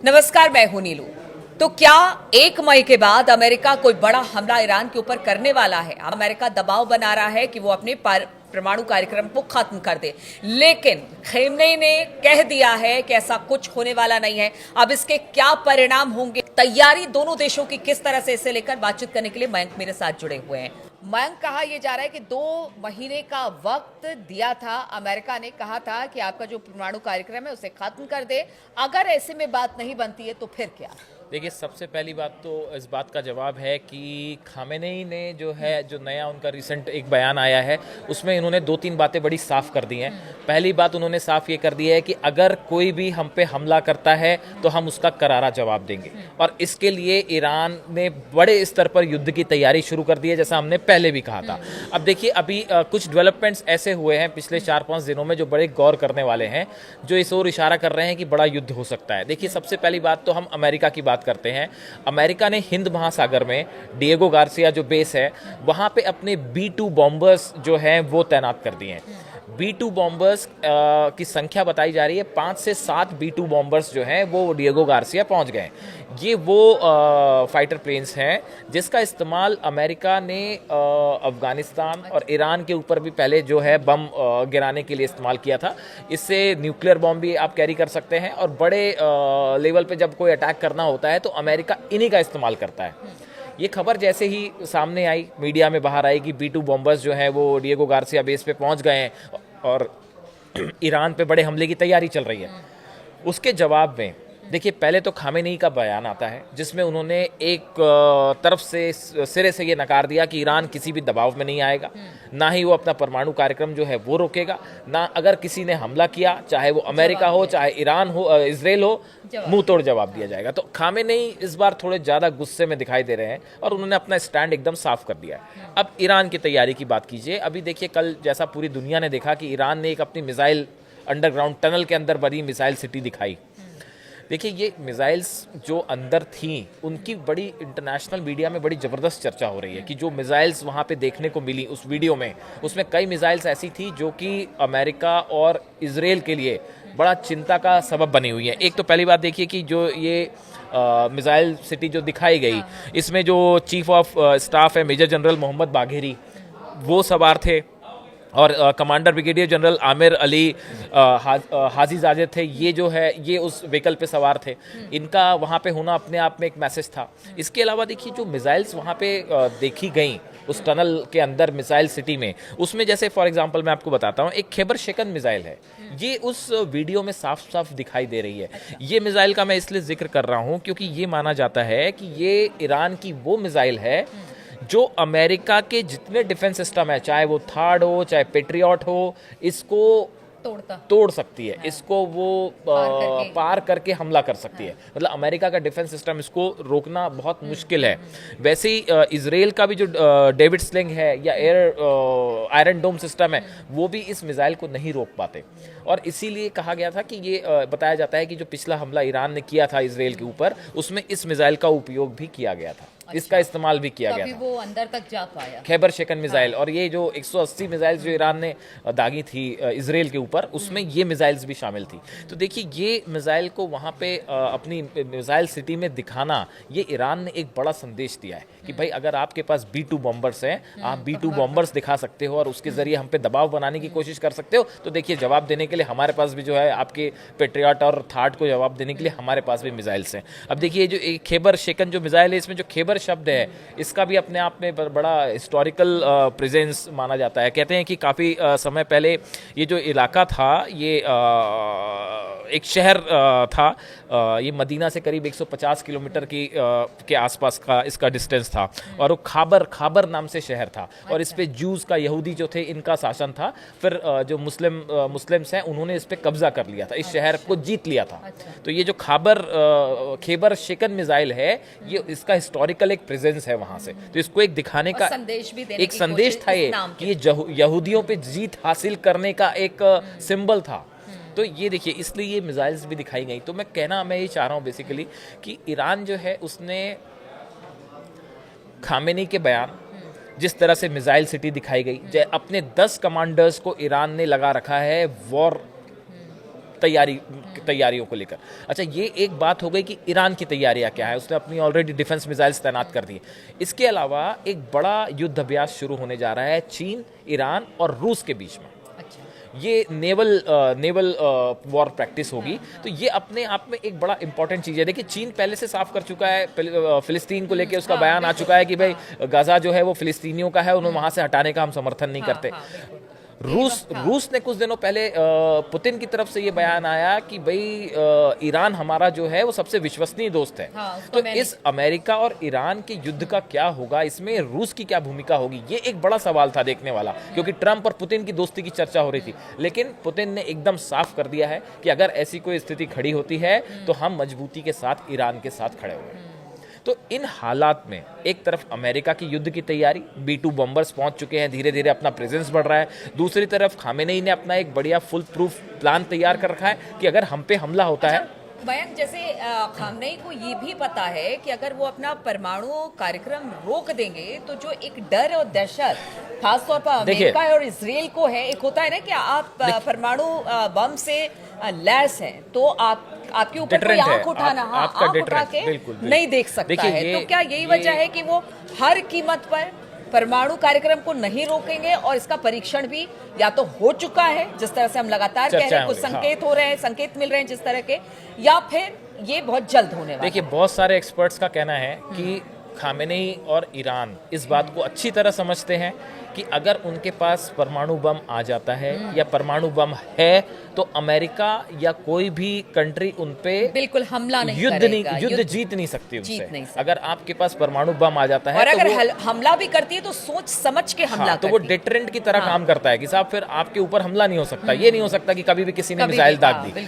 नमस्कार, मैं हूं नीलू। तो क्या 1 मई के बाद अमेरिका कोई बड़ा हमला ईरान के ऊपर करने वाला है? अमेरिका दबाव बना रहा है कि वो अपने परमाणु कार्यक्रम को खत्म कर दे, लेकिन खेमनेई ने कह दिया है कि ऐसा कुछ होने वाला नहीं है। अब इसके क्या परिणाम होंगे, तैयारी दोनों देशों की किस तरह से, इसे लेकर बातचीत करने के लिए मयंक मेरे साथ जुड़े हुए हैं। मयंक, कहा यह जा रहा है कि 2 महीने का वक्त दिया था, अमेरिका ने कहा था कि आपका जो परमाणु कार्यक्रम है उसे खत्म कर दे। अगर ऐसे में बात नहीं बनती है तो फिर क्या? देखिए, सबसे पहली बात तो इस बात का जवाब है कि खामेनेई ने जो नया उनका रिसेंट एक बयान आया है, उसमें इन्होंने 2-3 बातें बड़ी साफ कर दी हैं। पहली बात उन्होंने साफ ये कर दी है कि अगर कोई भी हम पे हमला करता है तो हम उसका करारा जवाब देंगे, और इसके लिए ईरान ने बड़े स्तर पर युद्ध की तैयारी शुरू कर दी है, जैसा हमने पहले भी कहा था। अब देखिए, अभी कुछ डेवलपमेंट्स ऐसे हुए हैं पिछले 4-5 दिनों में जो बड़े गौर करने वाले हैं, जो इस ओर इशारा कर रहे हैं कि बड़ा युद्ध हो सकता है। देखिए, सबसे पहली बात तो हम अमेरिका की बात करते हैं। अमेरिका ने हिंद महासागर में डिएगो गार्सिया जो बेस है, वहां पे अपने B-2 बॉम्बर्स जो हैं वो तैनात कर दिए हैं। B-2 बॉम्बर्स की संख्या बताई जा रही है, 5 से 7 B-2 बॉम्बर्स जो हैं वो डिएगो गार्सिया पहुंच गए। ये वो फाइटर प्लेन्स हैं जिसका इस्तेमाल अमेरिका ने अफगानिस्तान और ईरान के ऊपर भी पहले जो है बम गिराने के लिए इस्तेमाल किया था। इससे न्यूक्लियर बॉम्ब भी आप कैरी कर सकते हैं, और बड़े लेवल पे जब कोई अटैक करना होता है तो अमेरिका इन्हीं का इस्तेमाल करता है। ये खबर जैसे ही सामने आई, मीडिया में बाहर आई कि B-2 बॉम्बर्स जो हैं वो डिएगो गार्सिया बेस पे पहुंच गए हैं और ईरान पे बड़े हमले की तैयारी चल रही है, उसके जवाब में देखिए, पहले तो खामेनेई का बयान आता है जिसमें उन्होंने एक तरफ से सिरे से ये नकार दिया कि ईरान किसी भी दबाव में नहीं आएगा, ना ही वो अपना परमाणु कार्यक्रम जो है वो रोकेगा, ना अगर किसी ने हमला किया, चाहे वो अमेरिका हो, चाहे ईरान हो, इजराइल हो, मुंह तोड़ जवाब दिया जाएगा। तो खामेनेई इस बार थोड़े ज़्यादा गुस्से में दिखाई दे रहे हैं और उन्होंने अपना स्टैंड एकदम साफ कर दिया है। अब ईरान की तैयारी की बात कीजिए। अभी देखिए, कल जैसा पूरी दुनिया ने देखा कि ईरान ने एक अपनी मिसाइल अंडरग्राउंड टनल के अंदर बनी मिसाइल सिटी दिखाई। देखिए, ये मिसाइल्स जो अंदर थी उनकी बड़ी इंटरनेशनल मीडिया में बड़ी ज़बरदस्त चर्चा हो रही है कि जो मिसाइल्स वहाँ पे देखने को मिली उस वीडियो में, उसमें कई मिसाइल्स ऐसी थी जो कि अमेरिका और इजराइल के लिए बड़ा चिंता का सबब बनी हुई है। एक तो पहली बात देखिए कि जो ये मिसाइल सिटी जो दिखाई गई, इसमें जो चीफ ऑफ स्टाफ है मेजर जनरल मोहम्मद बाघेरी, वो सवार थे, और commander brigadier general Amir Ali Hajizadeh थे। ये जो है ये उस व्हीकल पे सवार थे। इनका वहाँ पे होना अपने आप में एक मैसेज था। इसके अलावा देखिए, जो मिसाइल्स वहाँ पे देखी गई उस टनल के अंदर मिसाइल सिटी में, उसमें जैसे फॉर एग्जांपल मैं आपको बताता हूँ, एक खैबर शेकन मिसाइल है, ये उस वीडियो में साफ साफ दिखाई दे रही है। ये मिसाइल का मैं इसलिए जिक्र कर रहा हूँ क्योंकि ये माना जाता है कि ये ईरान की वो मिसाइल है जो अमेरिका के जितने डिफेंस सिस्टम है, चाहे वो थार्ड हो, चाहे पेट्रियट हो, इसको तोड़ सकती है। इसको वो पार करके हमला कर सकती है। मतलब अमेरिका का डिफेंस सिस्टम इसको रोकना बहुत मुश्किल है। वैसे ही इजराइल का भी जो डेविड स्लिंग है या आयरन डोम सिस्टम है, वो भी इस मिसाइल को नहीं रोक पाते। और इसीलिए कहा गया था कि ये बताया जाता है कि जो पिछला हमला ईरान ने किया था इजराइल के ऊपर, उसमें इस मिसाइल का उपयोग भी किया गया था। अच्छा। इसका इस्तेमाल भी किया गया था, वो अंदर तक जा पाया, खैबर शेकन मिसाइल। और ये जो 180 मिसाइल्स जो ईरान ने दागी थी इजराइल के ऊपर, उसमें ये मिसाइल्स भी शामिल थी। तो देखिए, ये मिसाइल को वहाँ पे अपनी मिसाइल सिटी में दिखाना, ये ईरान ने एक बड़ा संदेश दिया है कि भाई, अगर आपके पास B-2 बॉम्बर्स हैं, आप B-2 बॉम्बर्स दिखा सकते हो और उसके जरिए हम पे दबाव बनाने की कोशिश कर सकते हो, तो देखिए, जवाब देने के लिए हमारे पास भी जो है, आपके पेट्रियट और थार्ड को जवाब देने के लिए हमारे पास भी मिसाइल्स हैं। अब देखिए, जो एक खैबर शेकन जो मिसाइल है, इसमें जो खैबर शब्द है, इसका भी अपने आप में बड़ा हिस्टोरिकल प्रेजेंस माना जाता है। कहते हैं कि काफ़ी समय पहले ये जो इलाका था, ये एक शहर था, ये मदीना से करीब 150 किलोमीटर के आसपास का इसका डिस्टेंस था, और वो खाबर नाम से शहर था। और इस पे जूस का, यहूदी जो थे, इनका शासन था। फिर जो मुस्लिम्स हैं, उन्होंने इस पे कब्जा कर लिया था, इस शहर को जीत लिया था। तो ये जो खैबर शेकन मिसाइल है, ये इसका हिस्टोरिकल एक प्रेजेंस है वहां से। तो इसको एक दिखाने का संदेश भी, एक संदेश था ये कि ये यहूदियों पे जीत हासिल करने का एक सिंबल था। तो ये देखिए, इसलिए ये मिसाइल्स भी दिखाई गई। तो मैं ये चाह रहा हूँ बेसिकली कि ईरान जो है, उसने खामेनी के बयान, जिस तरह से मिसाइल सिटी दिखाई गई, अपने 10 कमांडर्स को ईरान ने लगा रखा है वॉर तैयारियों को लेकर। अच्छा, ये एक बात हो गई कि ईरान की तैयारियां क्या है, उसने अपनी ऑलरेडी डिफेंस मिसाइल्स तैनात कर दी। इसके अलावा एक बड़ा युद्ध अभ्यास शुरू होने जा रहा है चीन, ईरान और रूस के बीच में। ये नेवल वॉर प्रैक्टिस होगी, तो ये अपने आप में एक बड़ा इंपॉर्टेंट चीज़ है। देखिए, चीन पहले से साफ कर चुका है, फिलिस्तीन को लेके उसका बयान आ चुका है कि भाई गाजा जो है वो फिलिस्तीनियों का है, उन्हें वहाँ से हटाने का हम समर्थन नहीं करते। रूस ने कुछ दिनों पहले पुतिन की तरफ से ये बयान आया कि भाई ईरान हमारा जो है वो सबसे विश्वसनीय दोस्त है। तो इस अमेरिका और ईरान के युद्ध का क्या होगा, इसमें रूस की क्या भूमिका होगी, ये एक बड़ा सवाल था देखने वाला, क्योंकि ट्रंप और पुतिन की दोस्ती की चर्चा हो रही थी। लेकिन पुतिन ने एकदम साफ कर दिया है कि अगर ऐसी कोई स्थिति खड़ी होती है तो हम मजबूती के साथ ईरान के साथ खड़े हुए हैं। तो इन हालात में एक तरफ अमेरिका की युद्ध की तैयारी, B-2 बॉम्बर्स पहुंच चुके हैं, धीरे धीरे अपना प्रेजेंस बढ़ रहा है। दूसरी तरफ खामेनेई ने अपना एक बढ़िया फुल प्रूफ प्लान तैयार कर रखा है कि अगर हम पे हमला होता है। मयंक, जैसे खामनेई को ये भी पता है कि अगर वो अपना परमाणु कार्यक्रम रोक देंगे तो जो एक डर और दहशत खासतौर पर अमेरिका और इसराइल को है, एक होता है ना कि आप परमाणु बम से लैस हैं तो आपके ऊपर कोई आंख उठाना, आंख उठा के नहीं देख सकता है। तो क्या यही वजह है कि वो हर कीमत पर परमाणु कार्यक्रम को नहीं रोकेंगे, और इसका परीक्षण भी या तो हो चुका है, जिस तरह से हम लगातार कह रहे हैं, कुछ संकेत हो रहे हैं, संकेत मिल रहे हैं जिस तरह के, या फिर ये बहुत जल्द होने वाला है? देखिए, बहुत सारे एक्सपर्ट्स का कहना है कि खामेनेई और ईरान इस बात को अच्छी तरह समझते हैं कि अगर उनके पास परमाणु बम आ जाता है या परमाणु बम है तो अमेरिका या कोई भी कंट्री उन पे बिल्कुल हमला नहीं युद्ध करेगा, युद्ध जीत नहीं सकती उससे। नहीं सकती। अगर आपके पास परमाणु बम आ जाता है और तो अगर हमला भी करती है तो सोच समझ के हमला तो वो डिटरेंट की तरह काम करता है कि साहब फिर आपके ऊपर हमला नहीं हो सकता। ये नहीं हो सकता कि कभी भी किसी ने मिसाइल दाग दी।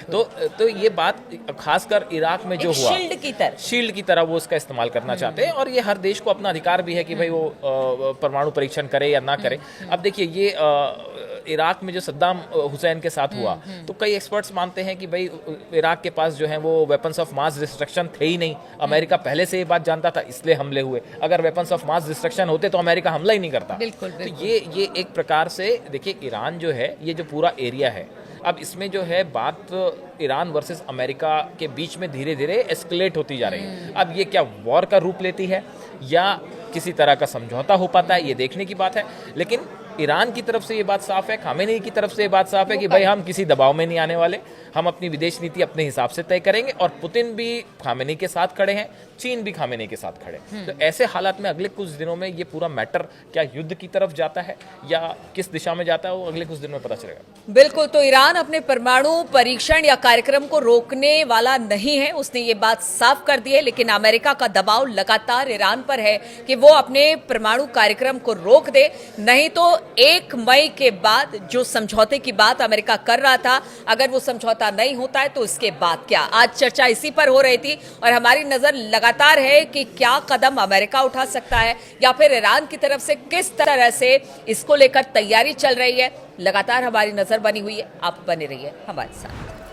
तो ये बात खासकर इराक में जो हुआ, शील्ड की तरह वो उसका इस्तेमाल करना चाहते हैं, और ये हर देश को अपना अधिकार भी है कि भाई वो परमाणु परीक्षण करे या ना करे। अब देखिए, ये इराक में जो सद्दाम हुसैन के साथ हुआ, तो कई एक्सपर्ट्स मानते हैं कि भाई इराक के पास जो है वो वेपन्स ऑफ मास डिस्ट्रक्शन थे ही नहीं। अमेरिका पहले से ये बात जानता था, इसलिए हमले हुए। अगर वेपन्स ऑफ मास डिस्ट्रक्शन होते तो अमेरिका हमला ही नहीं करता। बिल्कुल। तो ये एक प्रकार से देखिए, ईरान जो है, ये जो पूरा एरिया है, अब इसमें जो है बात ईरान वर्सेस अमेरिका के बीच में धीरे धीरे एस्केलेट होती जा रही है। अब ये क्या वॉर का रूप लेती है या किसी तरह का समझौता हो पाता है, ये देखने की बात है। लेकिन ईरान की तरफ से ये बात साफ है, खामेनेई की तरफ से ये बात साफ है कि भाई हम किसी दबाव में नहीं आने वाले, हम अपनी विदेश नीति अपने हिसाब से तय करेंगे। और पुतिन भी खामेनेई के साथ खड़े हैं, चीन भी खामेनेई के साथ खड़े हैं। तो ऐसे हालात में अगले कुछ दिनों में ये पूरा मैटर क्या युद्ध की तरफ जाता है या किस दिशा में जाता है, वो अगले कुछ दिनों में पता चलेगा। बिल्कुल। तो ईरान अपने परमाणु परीक्षण या कार्यक्रम को रोकने वाला नहीं है, उसने ये बात साफ कर दी है। लेकिन अमेरिका का दबाव लगातार ईरान पर है कि वो अपने परमाणु कार्यक्रम को रोक दे, नहीं तो 1 मई के बाद जो समझौते की बात अमेरिका कर रहा था, अगर वो समझौता नहीं होता है तो इसके बाद क्या। आज चर्चा इसी पर हो रही थी और हमारी नजर लगातार है कि क्या कदम अमेरिका उठा सकता है या फिर ईरान की तरफ से किस तरह से इसको लेकर तैयारी चल रही है। लगातार हमारी नजर बनी हुई है, आप बने रहिए हमारे साथ।